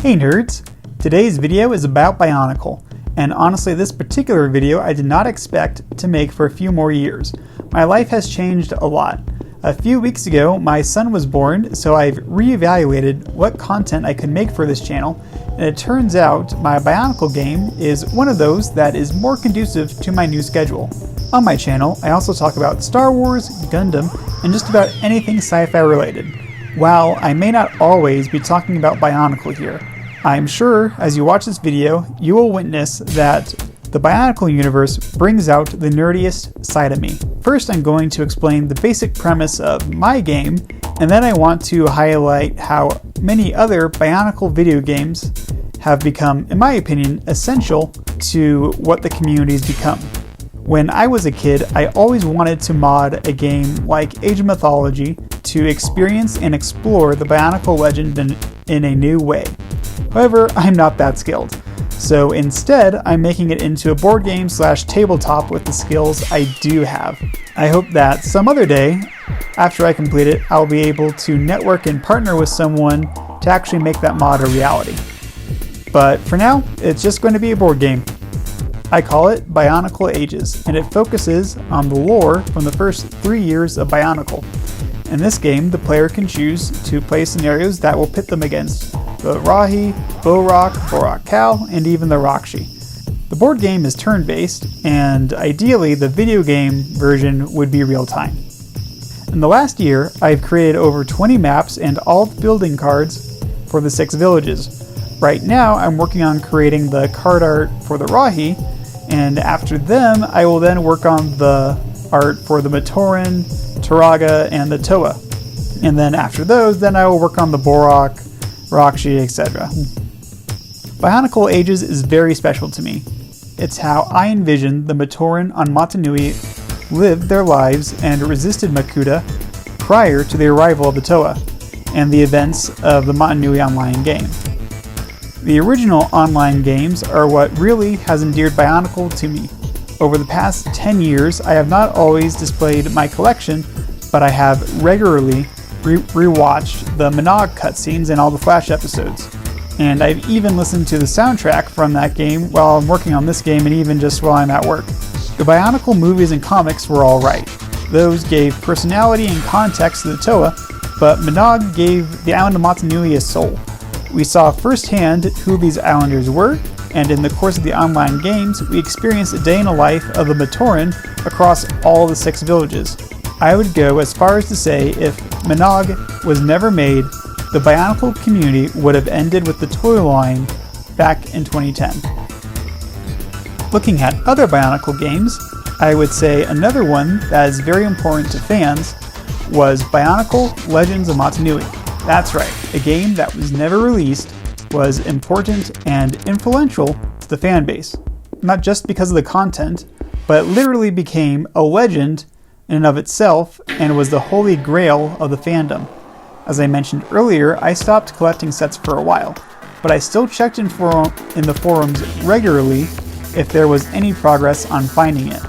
Hey nerds! Today's video is about Bionicle, and honestly this particular video I did not expect to make for a few more years. My life has changed a lot. A few weeks ago my son was born, so I've reevaluated what content I could make for this channel, and it turns out my Bionicle game is one of those that is more conducive to my new schedule. On my channel I also talk about Star Wars, Gundam, and just about anything sci-fi related. While I may not always be talking about Bionicle here, I'm sure as you watch this video you will witness that the Bionicle universe brings out the nerdiest side of me. First I'm going to explain the basic premise of my game, and then I want to highlight how many other Bionicle video games have become, in my opinion, essential to what the community's become. When I was a kid, I always wanted to mod a game like Age of Mythology to experience and explore the Bionicle legend in a new way. However, I'm not that skilled. So instead, I'm making it into a board game / tabletop with the skills I do have. I hope that some other day, after I complete it, I'll be able to network and partner with someone to actually make that mod a reality. But for now, it's just going to be a board game. I call it Bionicle Ages, and it focuses on the lore from the first 3 years of Bionicle. In this game, the player can choose to play scenarios that will pit them against the Rahi, Borak, Borak Kal, and even the Rakshi. The board game is turn-based, and ideally the video game version would be real-time. In the last year, I've created over 20 maps and all the building cards for the 6 villages. Right now, I'm working on creating the card art for the Rahi, and after them, I will then work on the art for the Matoran, Turaga, and the Toa. And then after those, then I will work on the Borak, Rakshi, etc. Bionicle Ages is very special to me. It's how I envisioned the Matoran on Mata Nui lived their lives and resisted Makuta prior to the arrival of the Toa, and the events of the Mata Nui online game. The original online games are what really has endeared Bionicle to me. Over the past 10 years, I have not always displayed my collection, but I have regularly rewatched the Mnog cutscenes and all the Flash episodes. And I've even listened to the soundtrack from that game while I'm working on this game and even just while I'm at work. The Bionicle movies and comics were alright. Those gave personality and context to the Toa, but Mnog gave the island of Mata Nui a soul. We saw firsthand who these islanders were, and in the course of the online games, we experienced a day in the life of the Matoran across all the 6 villages. I would go as far as to say if Mnog was never made, the Bionicle community would have ended with the toy line back in 2010. Looking at other Bionicle games, I would say another one that is very important to fans was Bionicle Legends of Mata Nui. That's right, a game that was never released, was important and influential to the fan base. Not just because of the content, but it literally became a legend in and of itself and was the holy grail of the fandom. As I mentioned earlier, I stopped collecting sets for a while, but I still checked in the forums regularly if there was any progress on finding it.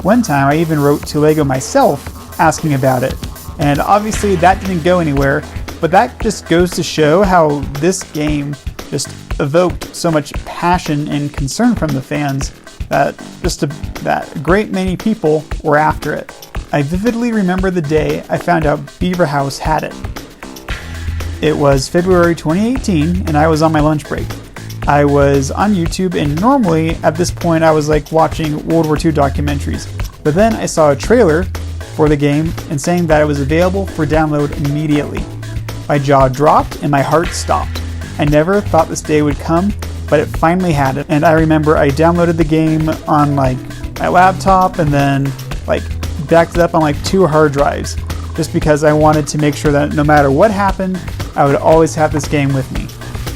One time I even wrote to LEGO myself asking about it, and obviously that didn't go anywhere, but that just goes to show how this game just evoked so much passion and concern from the fans that that a great many people were after it. I vividly remember the day I found out Beaver House had it. It was February 2018 and I was on my lunch break. I was on YouTube, and normally at this point I was like watching World War II documentaries, but then I saw a trailer for the game and saying that it was available for download immediately. My jaw dropped and my heart stopped. I never thought this day would come, but it finally had it. And I remember I downloaded the game on like my laptop and then like backed it up on like 2 hard drives, just because I wanted to make sure that no matter what happened, I would always have this game with me.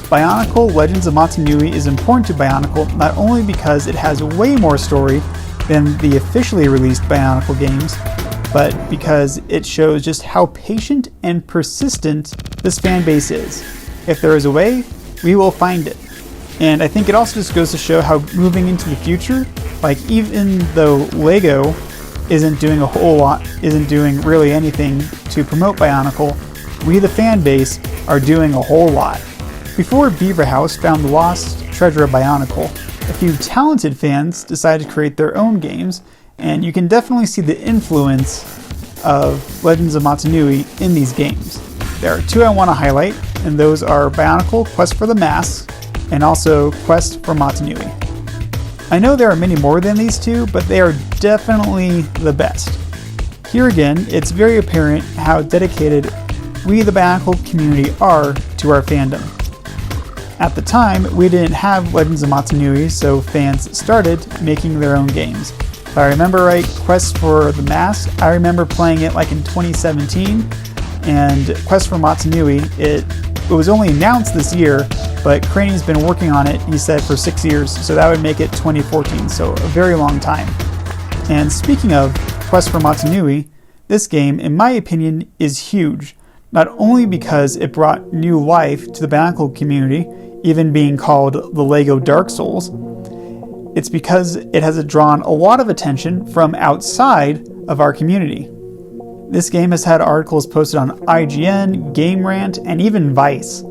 Bionicle Legends of Mata Nui is important to Bionicle not only because it has way more story than the officially released Bionicle games, but because it shows just how patient and persistent this fan base is. If there is a way, we will find it. And I think it also just goes to show how moving into the future, like even though LEGO isn't doing a whole lot, isn't doing really anything to promote Bionicle, we the fan base are doing a whole lot. Before Beaver House found the lost treasure of Bionicle, a few talented fans decided to create their own games, and you can definitely see the influence of Legends of Mata Nui in these games. There are two I want to highlight, and those are Bionicle Quest for the Mask and also Quest for Mata Nui. I know there are many more than these two, but they are definitely the best. Here again, it's very apparent how dedicated we, the Bionicle community, are to our fandom. At the time, we didn't have Legends of Mata Nui, so fans started making their own games. If I remember right, Quest for the Mask, I remember playing it like in 2017, and Quest for Mata Nui, it was only announced this year, but Craney's been working on it, he said, for 6 years, so that would make it 2014, so a very long time. And speaking of Quest for Mata Nui, this game, in my opinion, is huge, not only because it brought new life to the Bionicle community, even being called the Lego Dark Souls, it's because it has drawn a lot of attention from outside of our community. This game has had articles posted on IGN, Game Rant, and even Vice,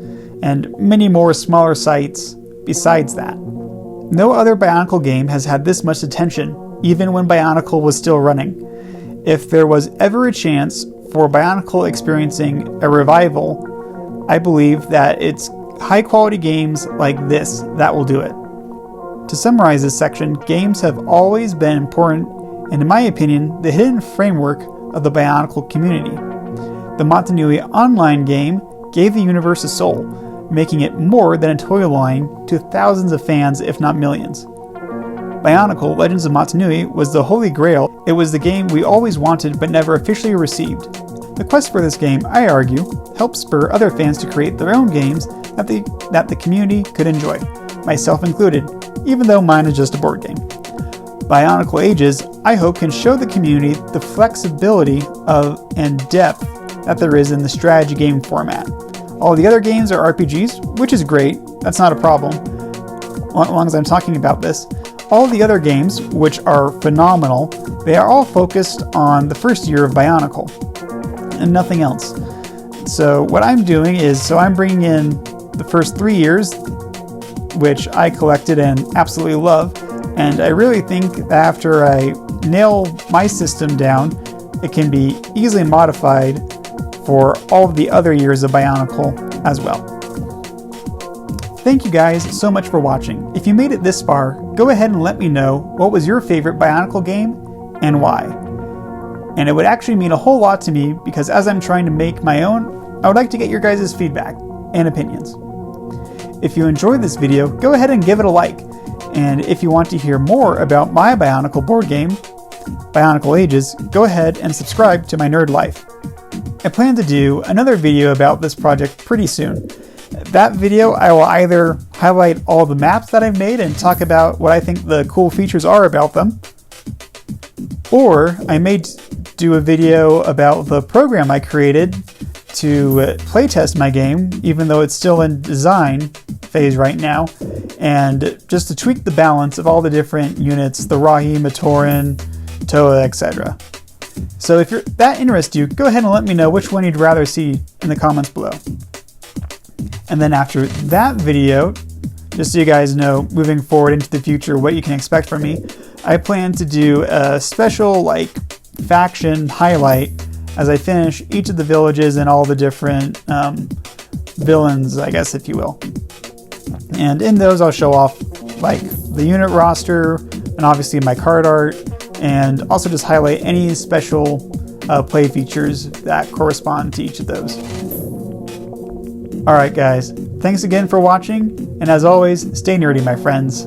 and many more smaller sites besides that. No other Bionicle game has had this much attention, even when Bionicle was still running. If there was ever a chance for Bionicle experiencing a revival, I believe that it's high-quality games like this that will do it. To summarize this section, games have always been important, and in my opinion, the hidden framework of the Bionicle community. The Mata Nui online game gave the universe a soul, making it more than a toy line to thousands of fans, if not millions. Bionicle Legends of Mata Nui was the holy grail. It was the game we always wanted but never officially received. The quest for this game, I argue, helped spur other fans to create their own games that the community could enjoy, myself included, even though mine is just a board game. Bionicle Ages, I hope, can show the community the flexibility and depth that there is in the strategy game format. All the other games are RPGs, which is great, that's not a problem, as long as I'm talking about this. All the other games, which are phenomenal, they are all focused on the first year of Bionicle, and nothing else. So what I'm doing is, I'm bringing in the first 3 years, which I collected and absolutely love, and I really think that after I nail my system down, it can be easily modified for all of the other years of Bionicle as well. Thank you guys so much for watching. If you made it this far, go ahead and let me know what was your favorite Bionicle game and why. And it would actually mean a whole lot to me because as I'm trying to make my own, I would like to get your guys' feedback and opinions. If you enjoyed this video, go ahead and give it a like. And if you want to hear more about my Bionicle board game, Bionicle Ages, go ahead and subscribe to my Nerd Life. I plan to do another video about this project pretty soon. That video, I will either highlight all the maps that I've made and talk about what I think the cool features are about them, or I may do a video about the program I created to playtest my game, even though it's still in design phase right now, and just to tweak the balance of all the different units, the Rahi, Matoran, Toa, etc. So if that interests you, go ahead and let me know which one you'd rather see in the comments below. And then after that video, just so you guys know, moving forward into the future, what you can expect from me, I plan to do a special faction highlight as I finish each of the villages and all the different villains, I guess, if you will. And in those, I'll show off the unit roster and obviously my card art, and also just highlight any special play features that correspond to each of those. Alright guys, thanks again for watching, and as always, stay nerdy my friends.